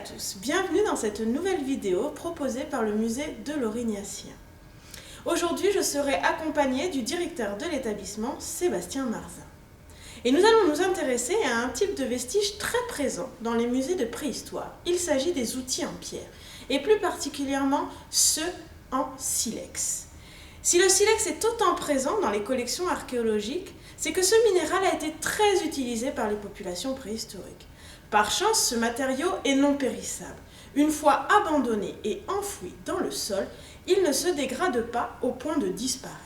tous, bienvenue dans cette nouvelle vidéo proposée par le musée de l'Aurignacien. Aujourd'hui, je serai accompagnée du directeur de l'établissement, Sébastien Marzin. Et nous allons nous intéresser à un type de vestige très présent dans les musées de préhistoire. Il s'agit des outils en pierre, et plus particulièrement ceux en silex. Si le silex est autant présent dans les collections archéologiques, c'est que ce minéral a été très utilisé par les populations préhistoriques. Par chance, ce matériau est non périssable. Une fois abandonné et enfoui dans le sol, il ne se dégrade pas au point de disparaître.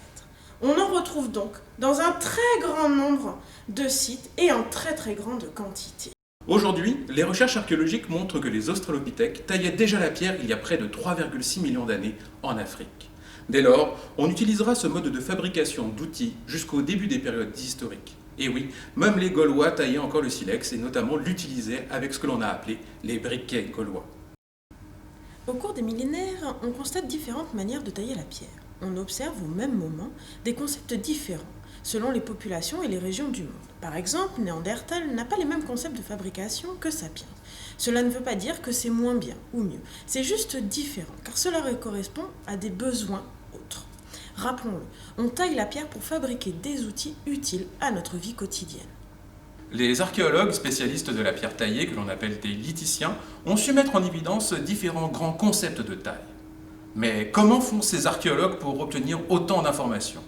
On en retrouve donc dans un très grand nombre de sites et en très grande quantité. Aujourd'hui, les recherches archéologiques montrent que les australopithèques taillaient déjà la pierre il y a près de 3,6 millions d'années en Afrique. Dès lors, on utilisera ce mode de fabrication d'outils jusqu'au début des périodes historiques. Et oui, même les Gaulois taillaient encore le silex et notamment l'utilisaient avec ce que l'on a appelé les briquets gaulois. Au cours des millénaires, on constate différentes manières de tailler la pierre. On observe au même moment des concepts différents selon les populations et les régions du monde. Par exemple, Néandertal n'a pas les mêmes concepts de fabrication que Sapiens. Cela ne veut pas dire que c'est moins bien ou mieux, c'est juste différent, car cela correspond à des besoins autres. Rappelons-le, on taille la pierre pour fabriquer des outils utiles à notre vie quotidienne. Les archéologues spécialistes de la pierre taillée, que l'on appelle des lithiciens, ont su mettre en évidence différents grands concepts de taille. Mais comment font ces archéologues pour obtenir autant d'informations ?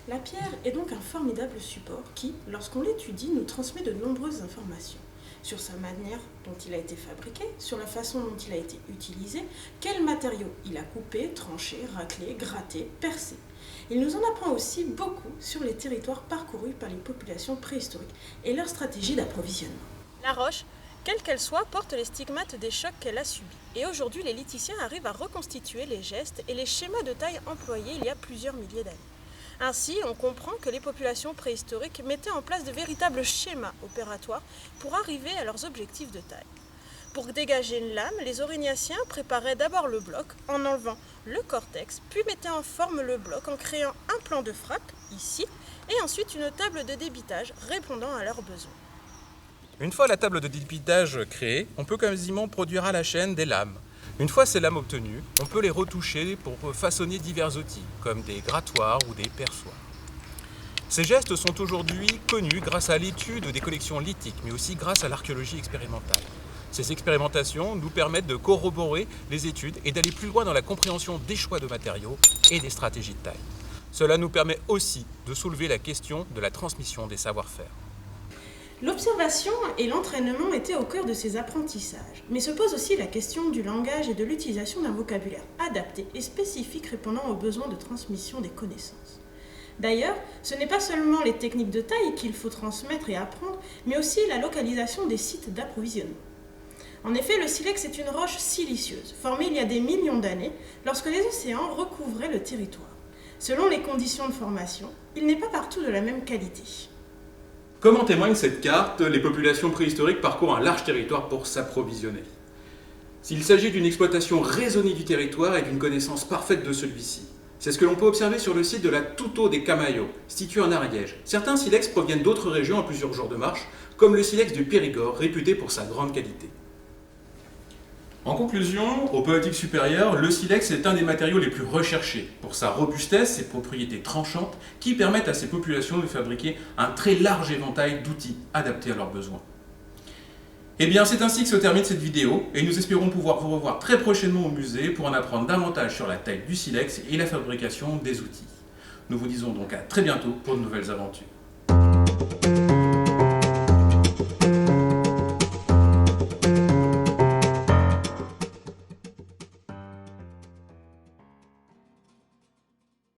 La pierre est donc un formidable support qui, lorsqu'on l'étudie, nous transmet de nombreuses informations sur sa manière dont il a été fabriqué, sur la façon dont il a été utilisé, quels matériaux il a coupé, tranché, raclé, gratté, percé. Il nous en apprend aussi beaucoup sur les territoires parcourus par les populations préhistoriques et leur stratégie d'approvisionnement. La roche, quelle qu'elle soit, porte les stigmates des chocs qu'elle a subis. Et aujourd'hui, les lithiciens arrivent à reconstituer les gestes et les schémas de taille employés il y a plusieurs milliers d'années. Ainsi, on comprend que les populations préhistoriques mettaient en place de véritables schémas opératoires pour arriver à leurs objectifs de taille. Pour dégager une lame, les Aurignacien préparaient d'abord le bloc en enlevant le cortex, puis mettaient en forme le bloc en créant un plan de frappe, ici, et ensuite une table de débitage répondant à leurs besoins. Une fois la table de débitage créée, on peut quasiment produire à la chaîne des lames. Une fois ces lames obtenues, on peut les retoucher pour façonner divers outils, comme des grattoirs ou des perçoirs. Ces gestes sont aujourd'hui connus grâce à l'étude des collections lithiques, mais aussi grâce à l'archéologie expérimentale. Ces expérimentations nous permettent de corroborer les études et d'aller plus loin dans la compréhension des choix de matériaux et des stratégies de taille. Cela nous permet aussi de soulever la question de la transmission des savoir-faire. L'observation et l'entraînement étaient au cœur de ces apprentissages, mais se pose aussi la question du langage et de l'utilisation d'un vocabulaire adapté et spécifique répondant aux besoins de transmission des connaissances. D'ailleurs, ce n'est pas seulement les techniques de taille qu'il faut transmettre et apprendre, mais aussi la localisation des sites d'approvisionnement. En effet, le silex est une roche silicieuse, formée il y a des millions d'années, lorsque les océans recouvraient le territoire. Selon les conditions de formation, il n'est pas partout de la même qualité. Comme en témoigne cette carte, les populations préhistoriques parcourent un large territoire pour s'approvisionner. S'il s'agit d'une exploitation raisonnée du territoire et d'une connaissance parfaite de celui-ci, c'est ce que l'on peut observer sur le site de la Tuto des Camaillots, situé en Ariège. Certains silex proviennent d'autres régions à plusieurs jours de marche, comme le silex du Périgord, réputé pour sa grande qualité. En conclusion, au Paléolithique supérieur, le silex est un des matériaux les plus recherchés pour sa robustesse, ses propriétés tranchantes qui permettent à ces populations de fabriquer un très large éventail d'outils adaptés à leurs besoins. Eh bien, c'est ainsi que se termine cette vidéo et nous espérons pouvoir vous revoir très prochainement au musée pour en apprendre davantage sur la taille du silex et la fabrication des outils. Nous vous disons donc à très bientôt pour de nouvelles aventures.